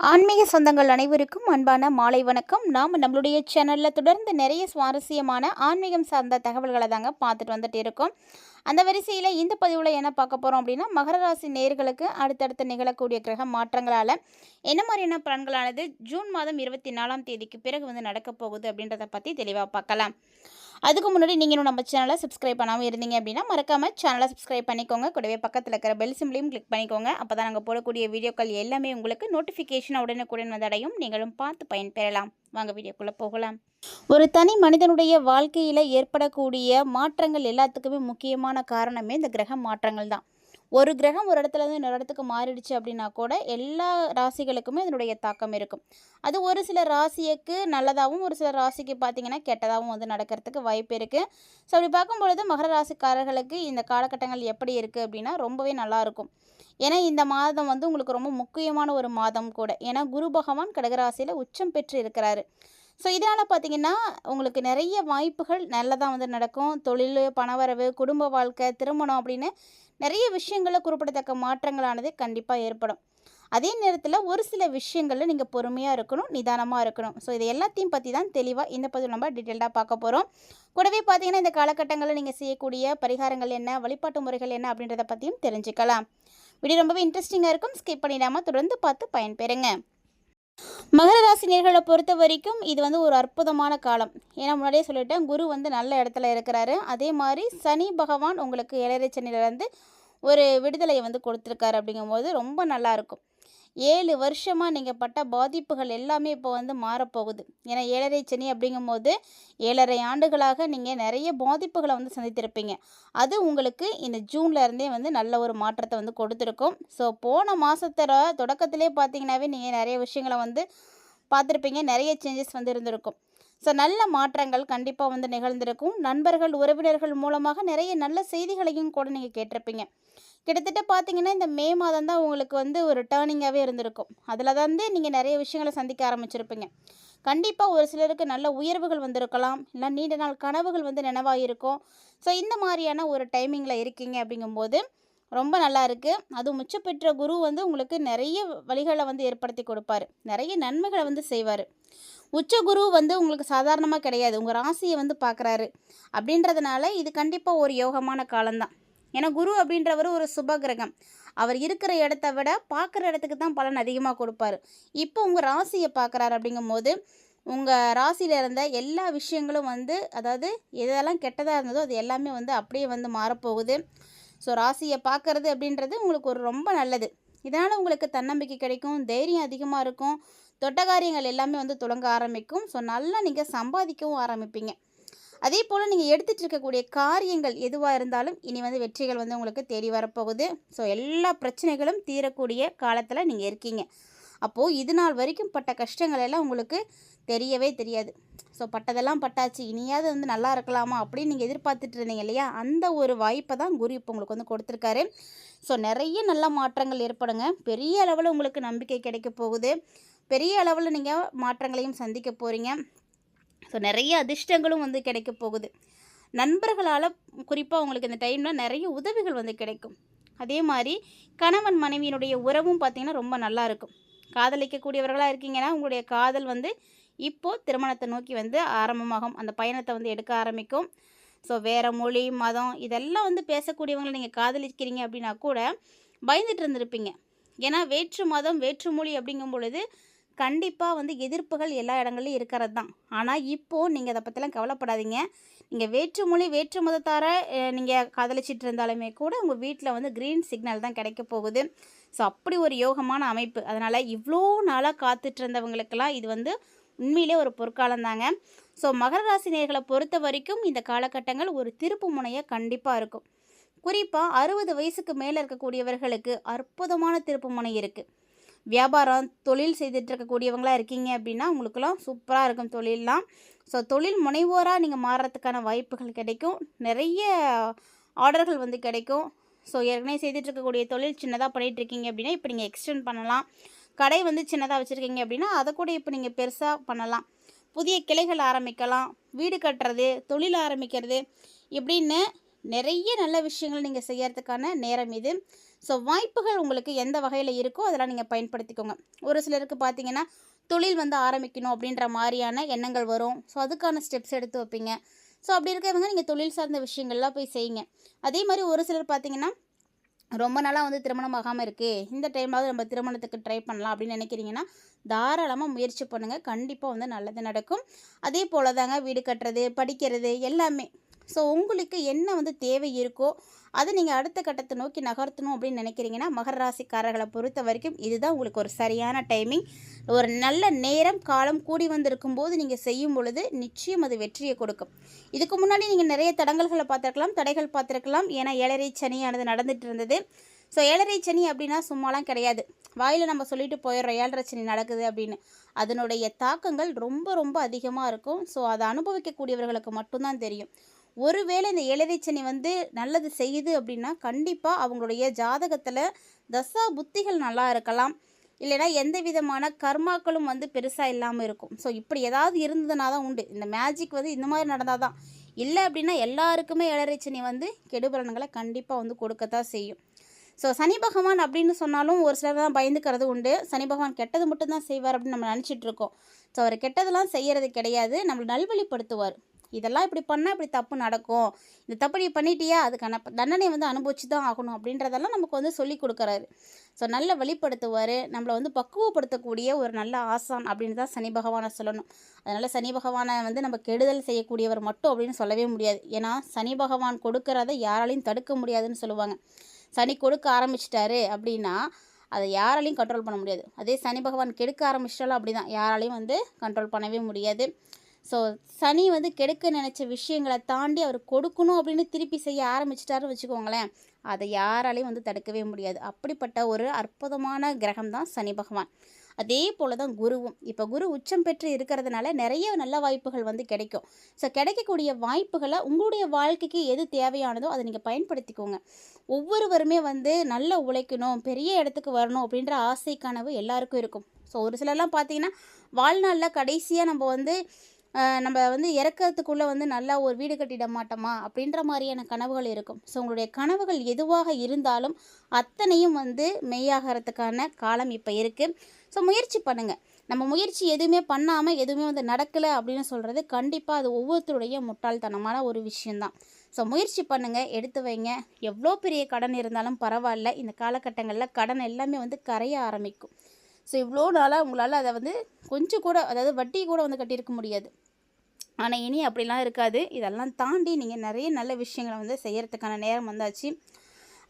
ஆன்மீக சொந்தங்கள் அனைவருக்கும் அன்பான மாலை வணக்கம். நாம் நம்மளுடைய சேனலில் தொடர்ந்து நிறைய சுவாரஸ்யமான ஆன்மீகம் சார்ந்த தகவல்களை தாங்க பார்த்துட்டு வந்துட்டு இருக்கோம். அந்த வரிசையில் இந்த பதிவில் என்ன பார்க்க போகிறோம் அப்படின்னா, மகர ராசி நேயர்களுக்கு அடுத்தடுத்து நிகழக்கூடிய கிரக மாற்றங்களால் என்ன மாதிரியான பலன்களானது ஜூன் மாதம் 24ஆம் தேதிக்கு பிறகு நடக்க போகுது அப்படின்றத பற்றி தெளிவாக பார்க்கலாம். அதுக்கு முன்னாடி நீங்கள் இன்னும் நம்ம சேனலை சப்ஸ்கிரைப் பண்ணாமல் இருந்தீங்க அப்படின்னா மறக்காமல் சேனலை சப்ஸ்கிரைப் பண்ணிக்கோங்க. கூடவே பக்கத்தில் இருக்கிற பெல் சிம்லையும் கிளிக் பண்ணிக்கோங்க. அப்போ தான் நாங்கள் போடக்கூடிய வீடியோக்கள் எல்லாமே உங்களுக்கு நோட்டிஃபிகேஷன் உடனுக்குடன் வந்தடையும். நீங்களும் பார்த்து பயன்பெறலாம். வாங்க வீடியோக்குள்ளே போகலாம். ஒரு தனி மனிதனுடைய வாழ்க்கையில் ஏற்படக்கூடிய மாற்றங்கள் எல்லாத்துக்குமே முக்கியமான காரணமே இந்த கிரக மாற்றங்கள் தான். ஒரு கிரகம் ஒரு இடத்துலேருந்து இன்னொரு இடத்துக்கு மாறிடுச்சு அப்படின்னா கூட எல்லா ராசிகளுக்குமே இதனுடைய தாக்கம் இருக்கும். அது ஒரு சில ராசிக்கு நல்லதாகவும் ஒரு சில ராசிக்கு பார்த்திங்கன்னா கெட்டதாகவும் நடக்கிறதுக்கு வாய்ப்பு இருக்குது. ஸோ அப்படி பார்க்கும்பொழுது மகர ராசிக்காரர்களுக்கு இந்த காலகட்டங்கள் எப்படி இருக்குது அப்படின்னா ரொம்பவே நல்லாயிருக்கும். ஏன்னா இந்த மாதம் உங்களுக்கு ரொம்ப முக்கியமான ஒரு மாதம் கூட. ஏன்னா குரு பகவான் கடகராசியில் உச்சம் பெற்று இருக்கிறாரு. ஸோ இதனால் பார்த்திங்கன்னா உங்களுக்கு நிறைய வாய்ப்புகள் நல்லதாக நடக்கும். தொழில், பணவரவு, குடும்ப வாழ்க்கை, திருமணம் அப்படின்னு நிறைய விஷயங்களில் குறிப்பிடத்தக்க மாற்றங்களானது கண்டிப்பாக ஏற்படும். அதே நேரத்தில் ஒரு சில விஷயங்களில் நீங்கள் பொறுமையாக இருக்கணும், நிதானமாக இருக்கணும். ஸோ இது எல்லாத்தையும் பற்றி தான் தெளிவாக இந்த பதிவு நம்ம டீட்டெயில்டாக பார்க்க போகிறோம். கூடவே பார்த்திங்கன்னா இந்த காலகட்டங்களில் நீங்கள் செய்யக்கூடிய பரிகாரங்கள் என்ன, வழிபாட்டு முறைகள் என்ன அப்படின்றத பற்றியும் தெரிஞ்சுக்கலாம். வீடியோ ரொம்பவே இன்ட்ரெஸ்டிங்காக இருக்கும். ஸ்கிப் பண்ணிடாமல் தொடர்ந்து பார்த்து பயன்பெறுங்க. மகர ராசி நேர்களை பொறுத்த வரைக்கும் இது ஒரு அற்புதமான காலம். ஏன்னா முன்னாடியே சொல்லிட்டேன், குரு நல்ல இடத்துல இருக்கிறாரு. அதே மாதிரி சனி பகவான் உங்களுக்கு ஏழரை சனியிலேருந்து ஒரு விடுதலையை கொடுத்துருக்காரு. அப்படிங்கும்போது ரொம்ப நல்லாயிருக்கும். 7 வருஷமாக நீங்கள் பட்ட பாதிப்புகள் எல்லாமே இப்போ மாறப்போகுது. ஏன்னா ஏழரை சனி அப்படிங்கும்போது 7.5 ஆண்டுகளாக நீங்கள் நிறைய பாதிப்புகளை சந்தித்திருப்பீங்க. அது உங்களுக்கு இந்த ஜூன்லேருந்தே நல்ல ஒரு மாற்றத்தை கொடுத்துருக்கும். ஸோ போன மாதத்தோட தொடக்கத்திலே பார்த்தீங்கன்னாவே நீங்கள் நிறைய விஷயங்களை பார்த்துருப்பீங்க. நிறைய சேஞ்சஸ் இருந்திருக்கும். ஸோ நல்ல மாற்றங்கள் கண்டிப்பாக நிகழ்ந்திருக்கும். நண்பர்கள், உறவினர்கள் மூலமாக நிறைய நல்ல செய்திகளையும் கூட நீங்கள் கேட்டிருப்பீங்க. கிட்டத்தட்ட பார்த்தீங்கன்னா இந்த மே மாதம் தான் உங்களுக்கு ஒரு டேர்னிங்காகவே இருந்திருக்கும். அதில் நீங்கள் நிறைய விஷயங்களை சந்திக்க ஆரம்பிச்சிருப்பீங்க. கண்டிப்பாக ஒரு சிலருக்கு நல்ல உயர்வுகள் வந்திருக்கலாம், இல்லை நீண்ட நாள் கனவுகள் நினைவாயிருக்கும். ஸோ இந்த மாதிரியான ஒரு டைமிங்கில் இருக்கீங்க. அப்படிங்கும்போது ரொம்ப நல்லா இருக்குது. அதுவும் உச்சப்பெற்ற குரு உங்களுக்கு நிறைய வழிகளை ஏற்படுத்தி கொடுப்பார். நிறைய நன்மைகளை செய்வார். உச்ச குரு உங்களுக்கு சாதாரணமாக கிடையாது, உங்கள் ராசியை பார்க்குறாரு. அப்படின்றதுனால இது கண்டிப்பாக ஒரு யோகமான காலம்தான். ஏன்னா குரு அப்படின்றவர் ஒரு சுப கிரகம். அவர் இருக்கிற இடத்த விட பார்க்குற இடத்துக்கு தான் பலன் அதிகமாக கொடுப்பாரு. இப்போ உங்கள் ராசியை பார்க்குறாரு. அப்படிங்கும்போது உங்கள் ராசியில் இருந்த எல்லா விஷயங்களும் அதாவது எதெல்லாம் கெட்டதாக இருந்ததோ அது எல்லாமே அப்படியே மாறப்போகுது. ஸோ ராசியை பார்க்குறது அப்படின்றது உங்களுக்கு ஒரு ரொம்ப நல்லது. இதனால் உங்களுக்கு தன்னம்பிக்கை கிடைக்கும், தைரியம் அதிகமாக இருக்கும், தொட்ட காரியங்கள் எல்லாமே தொடங்க ஆரம்பிக்கும். ஸோ நல்லா நீங்கள் சம்பாதிக்கவும் ஆரம்பிப்பீங்க. அதே போல் நீங்கள் எடுத்துகிட்டு இருக்கக்கூடிய காரியங்கள் எதுவாக இருந்தாலும் இனி வெற்றிகள் உங்களுக்கு தேடி வரப்போகுது. ஸோ எல்லா பிரச்சனைகளும் தீரக்கூடிய காலத்தில் நீங்கள் இருக்கீங்க. அப்போது இது நாள் வரைக்கும் பட்ட கஷ்டங்கள் எல்லாம் உங்களுக்கு தெரியவே தெரியாது. ஸோ பட்டதெல்லாம் பட்டாச்சு, இனியாவது நல்லா இருக்கலாமா அப்படின்னு நீங்கள் எதிர்பார்த்துட்டு இருந்தீங்க இல்லையா, அந்த ஒரு வாய்ப்பை தான் குரு இப்போ உங்களுக்கு கொடுத்துருக்காரு. ஸோ நிறைய நல்ல மாற்றங்கள் ஏற்படுங்க. பெரிய அளவில் உங்களுக்கு நம்பிக்கை கிடைக்க போகுது. பெரிய அளவில் நீங்கள் மாற்றங்களையும் சந்திக்க போகிறீங்க. ஸோ நிறைய அதிர்ஷ்டங்களும் கிடைக்க போகுது. நண்பர்களால் குறிப்பாக உங்களுக்கு இந்த டைமில் நிறைய உதவிகள் கிடைக்கும். அதே மாதிரி கணவன் மனைவியினுடைய உறவும் பார்த்திங்கன்னா ரொம்ப நல்லா இருக்கும். காதலிக்கக்கூடியவர்களாக இருக்கீங்கன்னா உங்களுடைய காதல் இப்போது திருமணத்தை நோக்கி ஆரம்பமாகும். அந்த பயணத்தை எடுக்க ஆரம்பிக்கும். ஸோ வேறு மொழி, மதம் இதெல்லாம் பேசக்கூடியவங்களை நீங்கள் காதலிக்கிறீங்க அப்படின்னா கூட பயந்துட்டு இருந்திருப்பீங்க. ஏன்னா வேற்று மதம், வேற்று மொழி அப்படிங்கும் பொழுது கண்டிப்பாக எதிர்ப்புகள் எல்லா இடங்கள்லையும் இருக்கிறது தான். ஆனால் இப்போது நீங்கள் அதை பற்றிலாம் கவலைப்படாதீங்க. நீங்கள் வேற்று மொழி, வேற்று மதத்தார நீங்கள் காதலிச்சிட்டு இருந்தாலுமே கூட உங்கள் வீட்டில் க்ரீன் சிக்னல் தான் கிடைக்க போகுது. ஸோ அப்படி ஒரு யோகமான அமைப்பு. அதனால் இவ்வளோ நாளாக காத்துட்டு இருந்தவங்களுக்கெல்லாம் இது உண்மையிலே ஒரு பொற்காலம் தாங்க. ஸோ மகர ராசி நேயர்களை பொறுத்த வரைக்கும் இந்த காலகட்டங்கள் ஒரு திருப்பு முனையாக கண்டிப்பாக இருக்கும். குறிப்பாக 60 வயசுக்கு மேலே இருக்கக்கூடியவர்களுக்கு அற்புதமான திருப்பு முனை இருக்குது. வியாபாரம், தொழில் செய்துட்டு இருக்கக்கூடியவங்களாக இருக்கீங்க அப்படின்னா உங்களுக்கெல்லாம் சூப்பராக இருக்கும் தொழிலெலாம். ஸோ தொழில் முனைவோராக நீங்கள் மாறுறதுக்கான வாய்ப்புகள் கிடைக்கும். நிறைய ஆர்டர்கள் கிடைக்கும். ஸோ ஏற்கனவே செய்துட்டு இருக்கக்கூடிய தொழில் சின்னதாக பண்ணிகிட்ருக்கீங்க அப்படின்னா இப்போ நீங்கள் எக்ஸ்டெண்ட் பண்ணலாம். கடை சின்னதாக வச்சுருக்கீங்க அப்படின்னா அதை கூட இப்போ நீங்கள் பெருசாக பண்ணலாம். புதிய கிளைகள் ஆரம்பிக்கலாம். வீடு கட்டுறது, தொழில் ஆரம்பிக்கிறது இப்படின்னு நிறைய நல்ல விஷயங்கள் நீங்கள் செய்யறதுக்கான நேரம் இது. ஸோ வாய்ப்புகள் உங்களுக்கு எந்த வகையில் இருக்கோ அதெல்லாம் நீங்கள் பயன்படுத்திக்கோங்க. ஒரு சிலருக்கு பார்த்தீங்கன்னா தொழில் வந்து ஆரம்பிக்கணும் அப்படின்ற மாதிரியான எண்ணங்கள் வரும். ஸோ அதுக்கான ஸ்டெப்ஸ் எடுத்து வைப்பீங்க. ஸோ அப்படி இருக்கிறவங்க நீங்கள் தொழில் சார்ந்த விஷயங்கள்லாம் போய் செய்யுங்க. அதே மாதிரி ஒரு சிலர் பார்த்தீங்கன்னா ரொம்ப நாளாக வந்து திருமணம் ஆகாமல் இருக்குது, இந்த டைமாவது நம்ம திருமணத்துக்கு ட்ரை பண்ணலாம் அப்படின்னு நினைக்கிறீங்கன்னா தாராளமாக முயற்சி பண்ணுங்கள். கண்டிப்பாக வந்து நல்லது நடக்கும். அதே போல் தாங்க வீடு கட்டுறது, படிக்கிறது எல்லாமே. ஸோ உங்களுக்கு என்ன வந்து தேவை இருக்கோ அதை நீங்கள் அடுத்த கட்டத்தை நோக்கி நகர்த்தணும் அப்படின்னு நினைக்கிறீங்கன்னா மகர ராசிக்காரர்களை பொறுத்த வரைக்கும் இதுதான் உங்களுக்கு ஒரு சரியான டைமிங். ஒரு நல்ல நேரம் காலம் கூடி வந்திருக்கும் போது நீங்கள் செய்யும் பொழுது நிச்சயம் அது வெற்றியை கொடுக்கும். இதுக்கு முன்னாடி நீங்கள் நிறைய தடங்கல்களை பார்த்துருக்கலாம், தடைகள் பார்த்துருக்கலாம். ஏன்னா ஏழரை சனியானது நடந்துட்டு இருந்தது. ஸோ ஏழரை சனி அப்படின்னா சும்மாலாம் கிடையாது. வாயில் நம்ம சொல்லிட்டு போயிடுறோம் ஏழரை சனி நடக்குது அப்படின்னு. அதனுடைய தாக்கங்கள் ரொம்ப ரொம்ப அதிகமாக இருக்கும். ஸோ அதை அனுபவிக்கக்கூடியவர்களுக்கு மட்டும்தான் தெரியும். ஒருவேளை இந்த ஏழரை சனி வந்து நல்லது செய்யுது அப்படின்னா கண்டிப்பாக அவங்களுடைய ஜாதகத்தில் தசா புத்திகள் நல்லா இருக்கலாம், இல்லைனா எந்த விதமான கர்மாக்களும் வந்து பெருசாக இல்லாமல் இருக்கும். ஸோ இப்படி ஏதாவது இருந்ததுனா தான் உண்டு. இந்த மேஜிக் வந்து இந்த மாதிரி நடந்தால் தான். இல்லை அப்படின்னா எல்லாருக்குமே ஏழரை சனி வந்து கெடுபலன்களை கண்டிப்பாக வந்து கொடுக்கத்தான் செய்யும். ஸோ சனி பகவான் அப்படின்னு சொன்னாலும் ஒரு சிலர் தான் பயந்துக்கிறது உண்டு. சனி பகவான் கெட்டது மட்டும்தான் செய்வார் அப்படின்னு நம்ம நினச்சிட்டு இருக்கோம். ஸோ அவர் கெட்டதெல்லாம் செய்கிறது கிடையாது, நம்மளை நல்வழிப்படுத்துவார். இதெல்லாம் இப்படி பண்ணால் இப்படி தப்பு நடக்கும், இந்த தப்பு நீ பண்ணிட்டியா அதுக்கான தண்டனை வந்து அனுபவிச்சு தான் ஆகணும் அப்படின்றதெல்லாம் நமக்கு வந்து சொல்லி கொடுக்குறாரு. ஸோ நல்ல வழிப்படுத்துவார், நம்மளை வந்து பக்குவப்படுத்தக்கூடிய ஒரு நல்ல ஆசான் அப்படின்னு தான் சனி பகவானை சொல்லணும். அதனால் சனி பகவானை வந்து நம்ம கெடுதல் செய்யக்கூடியவர் மட்டும் அப்படின்னு சொல்லவே முடியாது. ஏன்னா சனி பகவான் கொடுக்கறத யாராலையும் தடுக்க முடியாதுன்னு சொல்லுவாங்க. சனி கொடுக்க ஆரம்பிச்சிட்டாரு அப்படின்னா அதை யாராலையும் கண்ட்ரோல் பண்ண முடியாது. அதே சனி பகவான் கெடுக்க ஆரம்பிச்சிட்டாலும் அப்படி தான், யாராலையும் வந்து கண்ட்ரோல் பண்ணவே முடியாது. ஸோ சனி வந்து கெடுக்க நினச்ச விஷயங்களை தாண்டி அவர் கொடுக்கணும் அப்படின்னு திருப்பி செய்ய ஆரம்பிச்சிட்டாருன்னு வச்சுக்கோங்களேன், அதை யாராலையும் வந்து தடுக்கவே முடியாது. அப்படிப்பட்ட ஒரு அற்புதமான கிரகம் தான் சனி பகவான். அதே போல் தான் குருவும். இப்போ குரு உச்சம் பெற்று இருக்கிறதுனால நிறைய நல்ல வாய்ப்புகள் வந்து கிடைக்கும். ஸோ கிடைக்கக்கூடிய வாய்ப்புகளை உங்களுடைய வாழ்க்கைக்கு எது தேவையானதோ அதை நீங்கள் பயன்படுத்திக்கோங்க. ஒவ்வொருவருமே வந்து நல்லா உழைக்கணும், பெரிய இடத்துக்கு வரணும் அப்படின்ற ஆசை கனவு எல்லாருக்கும் இருக்கும். ஸோ ஒரு சிலர்லாம் பார்த்தீங்கன்னா வாழ்நாளில் கடைசியாக நம்ம வந்து இறக்கிறதுக்குள்ளே வந்து நல்லா ஒரு வீடு கட்டிட மாட்டோமா அப்படின்ற மாதிரியான கனவுகள் இருக்கும். ஸோ உங்களுடைய கனவுகள் எதுவாக இருந்தாலும் அத்தனையும் வந்து மெய்யாகிறதுக்கான காலம் இப்போ இருக்குது. ஸோ முயற்சி பண்ணுங்கள். நம்ம முயற்சி எதுவுமே பண்ணாமல் எதுவுமே வந்து நடக்கலை அப்படின்னு சொல்கிறது கண்டிப்பாக அது ஒவ்வொருத்தருடைய முட்டாள்தனமான ஒரு விஷயந்தான். ஸோ முயற்சி பண்ணுங்கள், எடுத்து வைங்க. எவ்வளோ பெரிய கடன் இருந்தாலும் பரவாயில்ல, இந்த காலகட்டங்களில் கடன் எல்லாமே வந்து கரைய ஆரம்பிக்கும். ஸோ இவ்வளோ நாளாக உங்களால் அதை வந்து கொஞ்சம் கூட, அதாவது வட்டி கூட வந்து கட்டியிருக்க முடியாது. ஆனால் இனி அப்படிலாம் இருக்காது. இதெல்லாம் தாண்டி நீங்கள் நிறைய நல்ல விஷயங்களை வந்து செய்கிறதுக்கான நேரம் வந்தாச்சு.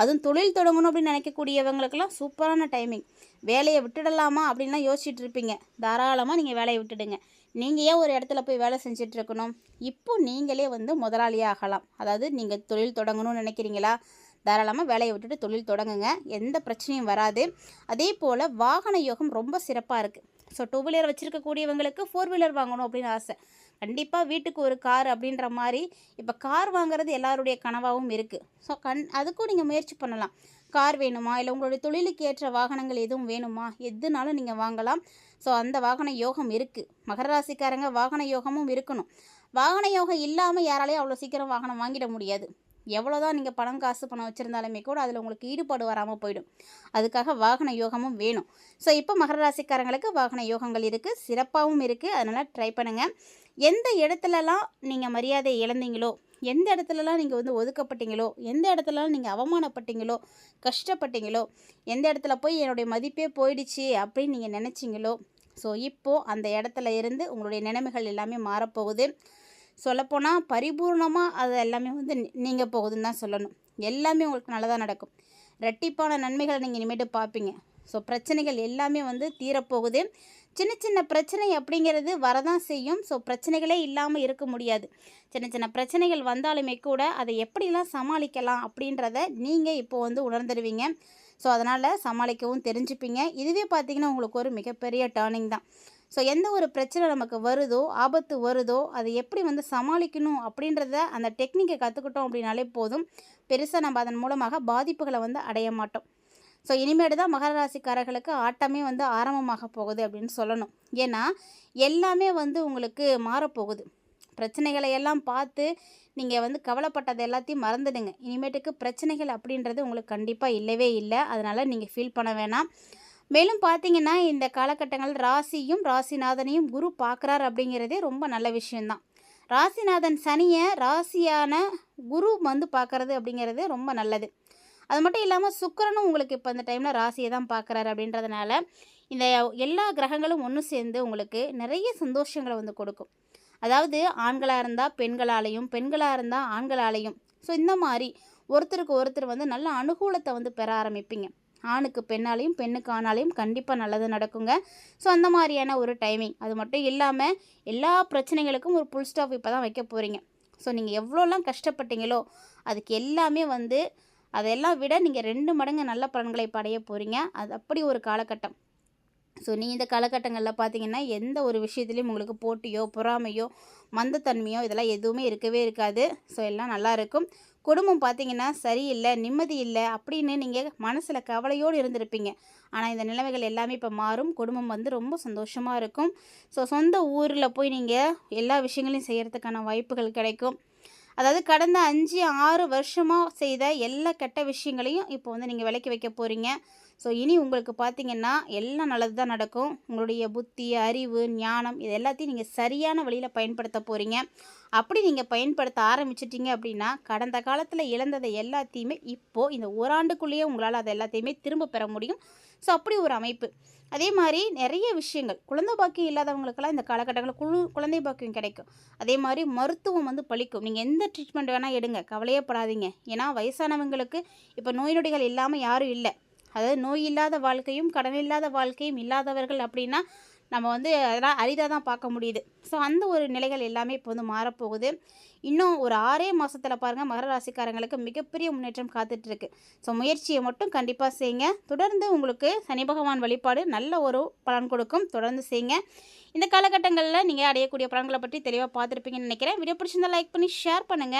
அதுவும் தொழில் தொடங்கணும் அப்படின்னு நினைக்கக்கூடியவங்களுக்கெல்லாம் சூப்பரான டைமிங். வேலையை விட்டுடலாமா அப்படின்லாம் யோசிச்சுட்டு இருப்பீங்க. தாராளமாக நீங்கள் வேலையை விட்டுடுங்க. நீங்கள் ஏன் ஒரு இடத்துல போய் வேலை செஞ்சிட்ருக்கணும்? இப்போ நீங்களே வந்து முதலாளியாக ஆகலாம். அதாவது நீங்கள் தொழில் தொடங்கணும்னு நினைக்கிறீங்களா? தாராளமாக வேலையை விட்டுட்டு தொழில் தொடங்குங்க, எந்த பிரச்சனையும் வராது. அதே போல் வாகன யோகம் ரொம்ப சிறப்பாக இருக்குது. ஸோ 2 வீலர் வச்சுருக்கக்கூடியவங்களுக்கு 4 வீலர் வாங்கணும் அப்படின்னு ஆசை. கண்டிப்பாக வீட்டுக்கு ஒரு கார் அப்படின்ற மாதிரி இப்போ கார் வாங்குறது எல்லாருடைய கனவாகவும் இருக்குது. ஸோ அதுக்கும் நீங்கள் முயற்சி பண்ணலாம். கார் வேணுமா, இல்லை உங்களுடைய தொழிலுக்கு ஏற்ற வாகனங்கள் எதுவும் வேணுமா, எதுனாலும் நீங்கள் வாங்கலாம். ஸோ அந்த வாகன யோகம் இருக்குது. மகர ராசிக்காரங்க வாகன யோகமும் இருக்கணும். வாகன யோகம் இல்லாமல் யாராலையும் அவ்வளோ சீக்கிரம் வாகனம் வாங்கிட முடியாது. எவ்வளோதான் நீங்கள் பணம் வச்சுருந்தாலுமே கூட அதில் உங்களுக்கு ஈடுபாடு வராமல் போயிடும். அதுக்காக வாகன யோகமும் வேணும். ஸோ இப்போ மகர ராசிக்காரங்களுக்கு வாகன யோகங்கள் இருக்குது, சிறப்பாகவும் இருக்குது. அதனால் ட்ரை பண்ணுங்கள். எந்த இடத்துலலாம் நீங்கள் மரியாதை இழந்தீங்களோ, எந்த இடத்துலலாம் நீங்கள் வந்து ஒதுக்கப்பட்டீங்களோ, எந்த இடத்துலலாம் நீங்கள் அவமானப்பட்டீங்களோ, கஷ்டப்பட்டீங்களோ, எந்த இடத்துல போய் என்னுடைய மதிப்பே போயிடுச்சு அப்படின்னு நீங்கள் நினச்சிங்களோ, ஸோ இப்போது அந்த இடத்துல இருந்து உங்களுடைய நிலைமைகள் எல்லாமே மாறப்போகுது. சொல்லப்போனால் பரிபூர்ணமாக அது எல்லாமே வந்து நீங்கள் போகுதுன்னு தான் சொல்லணும். எல்லாமே உங்களுக்கு நல்லதாக நடக்கும். ரெட்டிப்பான நன்மைகளை நீங்கள் இனிமேட்டு பார்ப்பீங்க. ஸோ பிரச்சனைகள் எல்லாமே வந்து தீரப்போகுது. சின்ன சின்ன பிரச்சனை அப்படிங்கிறது வரதான் செய்யும். ஸோ பிரச்சனைகளே இல்லாமல் இருக்க முடியாது. சின்ன சின்ன பிரச்சனைகள் வந்தாலுமே கூட அதை எப்படிலாம் சமாளிக்கலாம் அப்படின்றத நீங்கள் இப்போது வந்து உணர்ந்துடுவீங்க. ஸோ அதனால் சமாளிக்கவும் தெரிஞ்சுப்பீங்க. இதுவே பார்த்திங்கன்னா உங்களுக்கு ஒரு மிகப்பெரிய டேர்னிங் தான். ஸோ எந்த ஒரு பிரச்சனை நமக்கு வருதோ, ஆபத்து வருதோ, அதை எப்படி வந்து சமாளிக்கணும் அப்படின்றத அந்த டெக்னிக்கை கற்றுக்கிட்டோம் அப்படின்னாலே போதும். பெருசாக நம்ம அதன் மூலமாக பாதிப்புகளை வந்து அடைய மாட்டோம். ஸோ இனிமேட்டு தான் மகர ராசிக்காரர்களுக்கு ஆட்டமே வந்து ஆரம்பமாக போகுது அப்படின்னு சொல்லணும். ஏன்னா எல்லாமே வந்து உங்களுக்கு மாறப்போகுது. பிரச்சனைகளை எல்லாம் பார்த்து நீங்கள் வந்து கவலைப்பட்டது எல்லாத்தையும் மறந்துடுங்க. இனிமேட்டுக்கு பிரச்சனைகள் அப்படின்றது உங்களுக்கு கண்டிப்பாக இல்லவே இல்லை. அதனால் நீங்கள் ஃபீல் பண்ண வேணாம். மேலும் பார்த்தீங்கன்னா, இந்த காலகட்டங்கள் ராசியும் ராசிநாதனையும் குரு பார்க்குறார் அப்படிங்கிறதே ரொம்ப நல்ல விஷயந்தான். ராசிநாதன் சனியை ராசியான குரு வந்து பார்க்குறது அப்படிங்கிறது ரொம்ப நல்லது. அது மட்டும் இல்லாமல் சுக்கிரனும் உங்களுக்கு இப்போ இந்த டைமில் ராசியை தான் பார்க்குறாரு அப்படின்றதுனால, இந்த எல்லா கிரகங்களும் ஒன்று சேர்ந்து உங்களுக்கு நிறைய சந்தோஷங்களை வந்து கொடுக்கும். அதாவது ஆண்களாக இருந்தால் பெண்களாலேயும், பெண்களாக இருந்தால் ஆண்களாலேயும். ஸோ இந்த மாதிரி ஒருத்தருக்கு ஒருத்தர் வந்து நல்ல அனுகூலத்தை வந்து பெற ஆரம்பிப்பீங்க. ஆணுக்கு பெண்ணாலையும், பெண்ணுக்கு ஆணாலையும் கண்டிப்பாக நல்லது நடக்குங்க. ஸோ அந்த மாதிரியான ஒரு டைமிங். அது மட்டும் இல்லாமல் எல்லா பிரச்சனைகளுக்கும் ஒரு புல் ஸ்டாப் இப்போ தான் வைக்க போகிறீங்க. ஸோ நீங்கள் எவ்வளோலாம் கஷ்டப்பட்டீங்களோ அதுக்கு எல்லாமே வந்து அதெல்லாம் விட நீங்கள் 2 மடங்கு நல்ல பலன்களை அடைய போகிறீங்க. அது அப்படி ஒரு காலகட்டம். ஸோ நீ இந்த காலகட்டங்களில் பார்த்தீங்கன்னா எந்த ஒரு விஷயத்துலையும் உங்களுக்கு போட்டியோ பொறாமையோ மந்தத்தன்மையோ இதெல்லாம் எதுவுமே இருக்கவே இருக்காது. ஸோ எல்லாம் நல்லா இருக்கும். குடும்பம் பார்த்தீங்கன்னா சரியில்லை, நிம்மதி இல்லை அப்படின்னு நீங்கள் மனசில் கவலையோடு இருந்திருப்பீங்க. ஆனால் இந்த நிலைமைகள் எல்லாமே இப்போ மாறும். குடும்பம் வந்து ரொம்ப சந்தோஷமாக இருக்கும். ஸோ சொந்த ஊரில் போய் நீங்கள் எல்லா விஷயங்களையும் செய்கிறதுக்கான வாய்ப்புகள் கிடைக்கும். அதாவது கடந்த 5, 6 வருஷமாக செய்த எல்லா கெட்ட விஷயங்களையும் இப்போ வந்து நீங்கள் விலக்கி வைக்க போகிறீங்க. ஸோ இனி உங்களுக்கு பார்த்தீங்கன்னா எல்லாம் நல்லது தான் நடக்கும். உங்களுடைய புத்தி, அறிவு, ஞானம் இது எல்லாத்தையும் நீங்கள் சரியான வழியில் பயன்படுத்த போகிறீங்க. அப்படி நீங்கள் பயன்படுத்த ஆரம்பிச்சிட்டிங்க அப்படின்னா கடந்த காலத்தில் இழந்ததை எல்லாத்தையுமே இப்போது இந்த ஓராண்டுக்குள்ளேயே உங்களால் அதை எல்லாத்தையுமே திரும்ப பெற முடியும். ஸோ அப்படி ஒரு அமைப்பு. அதே மாதிரி நிறைய விஷயங்கள் குழந்தை பாக்கியம் இல்லாதவங்களுக்கெல்லாம் இந்த காலகட்டங்களில் குழந்தை பாக்கியம் கிடைக்கும். அதே மாதிரி மருத்துவம் வந்து பலிக்கும். நீங்கள் எந்த ட்ரீட்மெண்ட் வேணால் எடுங்க, கவலையே படாதீங்க. ஏன்னா வயசானவங்களுக்கு இப்போ நோய் நொடிகள் இல்லாமல் யாரும் இல்லை. அதாவது நோய் இல்லாத வாழ்க்கையும் கடன் இல்லாத வாழ்க்கையும் இல்லாதவர்கள் அப்படின்னா நம்ம வந்து அதெல்லாம் அரிதாக தான் பார்க்க முடியுது. ஸோ அந்த ஒரு நிலைகள் எல்லாமே இப்போ வந்து மாறப்போகுது. இன்னும் ஒரு 6 மாதத்தில் பாருங்கள் மகர ராசிக்காரங்களுக்கு மிகப்பெரிய முன்னேற்றம் காத்துட்ருக்கு. ஸோ முயற்சியை மட்டும் கண்டிப்பாக செய்யுங்க. தொடர்ந்து உங்களுக்கு சனி பகவான் வழிபாடு நல்ல ஒரு பலன் கொடுக்கும். தொடர்ந்து செய்யுங்க. இந்த காலகட்டங்களில் நீங்கள் அடையக்கூடிய பலன்களை பற்றி தெளிவாக பார்த்துருப்பீங்கன்னு நினைக்கிறேன். வீடியோ பிடிச்சிருந்தால் லைக் பண்ணி ஷேர் பண்ணுங்கள்.